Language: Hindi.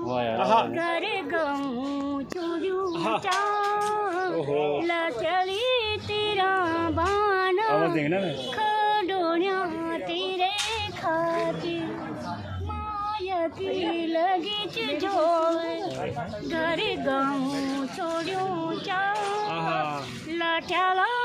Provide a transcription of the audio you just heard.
वाह यार घर गाऊं चूड़ियों लचली तेरा बाना आवाज देखना खडोनिया तेरे खातिर माया की लगी चिजोए घर गाऊं चूड़ियों लचला